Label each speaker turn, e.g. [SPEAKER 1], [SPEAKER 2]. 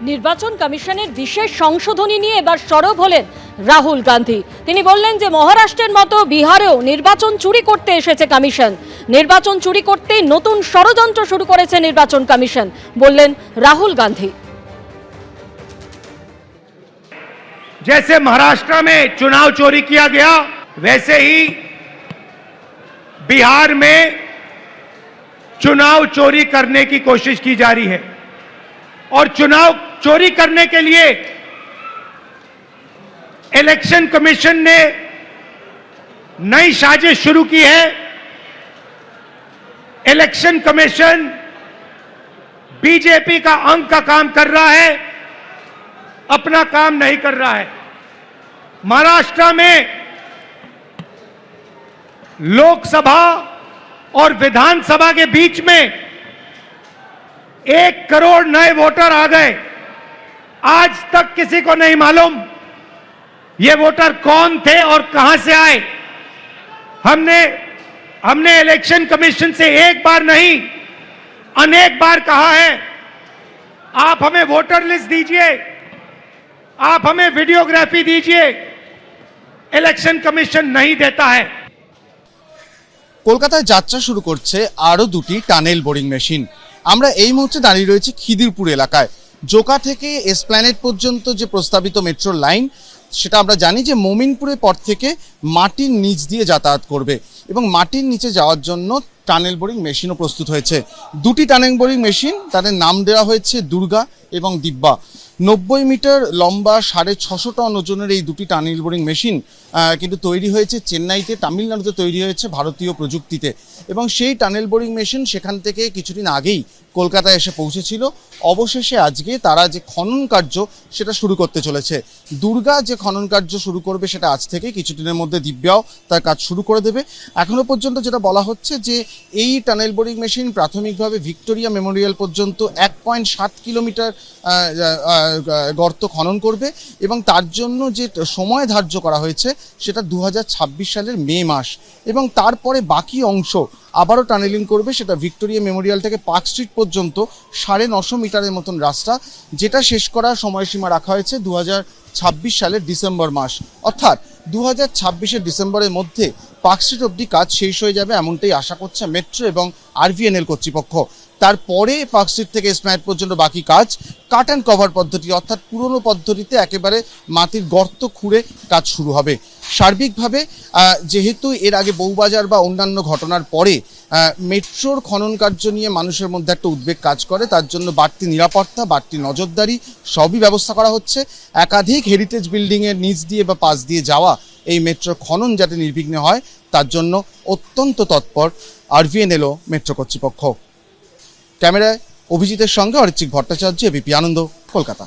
[SPEAKER 1] নির্বাচন কমিশনের বিশেষ সংশোধনী নিয়ে এবার সরব হলেন রাহুল গান্ধী। তিনি বললেন যে মহারাষ্ট্রের মতো বিহারেও নির্বাচন চুরি করতে এসেছে কমিশন, নির্বাচন চুরি করতে নতুন ষড়যন্ত্র শুরু করেছে নির্বাচন কমিশন, বললেন রাহুল গান্ধী।
[SPEAKER 2] जैसे महाराष्ट्र में चुनाव चोरी किया गया, वैसे ही बिहार में चुनाव चोरी करने की कोशिश की जा रही है और चुनाव चोरी करने के लिए इलेक्शन कमीशन ने नई साजिश शुरू की है। इलेक्शन कमीशन बीजेपी का अंग का काम कर रहा है, अपना काम नहीं कर रहा है। महाराष्ट्र में लोकसभा और विधानसभा के बीच में 1 करोड़ नए वोटर आ गए। आज तक किसी को नहीं मालूम ये वोटर कौन थे और कहां से आए। हमने इलेक्शन कमीशन से एक बार नहीं अनेक बार कहा है, आप हमें वोटर लिस्ट दीजिए, आप हमें वीडियोग्राफी दीजिए। इलेक्शन कमीशन नहीं देता है।
[SPEAKER 3] কলকাতায় যাত্রা শুরু করছে আরও দুটি টানেল বোরিং মেশিন। আমরা এই মুহূর্তে দাঁড়িয়ে রয়েছি খিদিরপুর এলাকায়। জোকা থেকে এসপ্ল্যানেড পর্যন্ত যে প্রস্তাবিত মেট্রো লাইন, সেটা আমরা জানি যে মোমিনপুরের পর থেকে মাটির নিচ দিয়ে যাতায়াত করবে এবং মাটির নিচে যাওয়ার জন্য টানেল বোরিং মেশিনও প্রস্তুত হয়েছে। দুটি টানেল বোরিং মেশিন, তাদের নাম দেওয়া হয়েছে দুর্গা এবং দিব্যা। 90 মিটার লম্বা 650 টন ওজনের এই দুটি টানেল বোরিং মেশিন কিন্তু তৈরি হয়েছে চেন্নাইতে, তামিলনাড়ুতে তৈরি হয়েছে ভারতীয় প্রযুক্তিতে। এবং সেই টানেল বোরিং মেশিন সেখান থেকে কিছুদিন আগেই কলকাতায় এসে পৌঁছেছিল। অবশেষে আজকে তারা যে খনন কার্য সেটা শুরু করতে চলেছে। দুর্গা যে খনন কার্য শুরু করবে সেটা আজ থেকে, কিছুদিনের মধ্যে দিব্যাও তার কাজ শুরু করে দেবে। এখনো পর্যন্ত যেটা বলা হচ্ছে যে এই টানেল বোরিং মেশিন প্রাথমিকভাবে ভিক্টোরিয়া মেমোরিয়াল পর্যন্ত 1.7 কিলোমিটার গর্ত খনন করবে এবং তার জন্য যে সময় ধার্য করা হয়েছে সেটা 2026 সালের মে মাস। এবং তারপরে বাকি অংশ আবারও টানেলিং করবে, সেটা ভিক্টোরিয়া মেমোরিয়াল থেকে পার্ক স্ট্রিট পর্যন্ত 950 মিটারের মতন রাস্তা, যেটা শেষ করার সময়সীমা রাখা হয়েছে 2026 সালের ডিসেম্বর মাস। অর্থাৎ 2026-এর ডিসেম্বরের মধ্যে পার্ক স্ট্রিট অবধি কাজ শেষ হয়ে যাবে, এমনটাই আশা করছে মেট্রো এবং আরভিএনএল কর্তৃপক্ষ। তারপরে পার্ক স্ট্রিট থেকে এসপ্ল্যানেড পর্যন্ত বাকি কাজ কাট অ্যান্ড কভার পদ্ধতি, অর্থাৎ পুরনো পদ্ধতিতে একেবারে মাটির গর্ত খুঁড়ে কাজ শুরু হবে। সার্বিকভাবে যেহেতু এর আগে বউবাজার বা অন্যান্য ঘটনার পরে মেট্রোর খনন কার্য নিয়ে মানুষের মধ্যে একটা উদ্বেগ কাজ করে, তার জন্য বাড়তি নিরাপত্তা, বাড়তি নজরদারি সবই ব্যবস্থা করা হচ্ছে। একাধিক হেরিটেজ বিল্ডিংয়ের নিচ দিয়ে বা পাশ দিয়ে যাওয়া এই মেট্রোর খনন যাতে নির্বিঘ্নে হয় তার জন্য অত্যন্ত তৎপর আরভিএনএল ও মেট্রো কর্তৃপক্ষ। ক্যামেরায় অভিজিতের সঙ্গে অরিত্রিক ভট্টাচার্য, এবিপি আনন্দ, কলকাতা।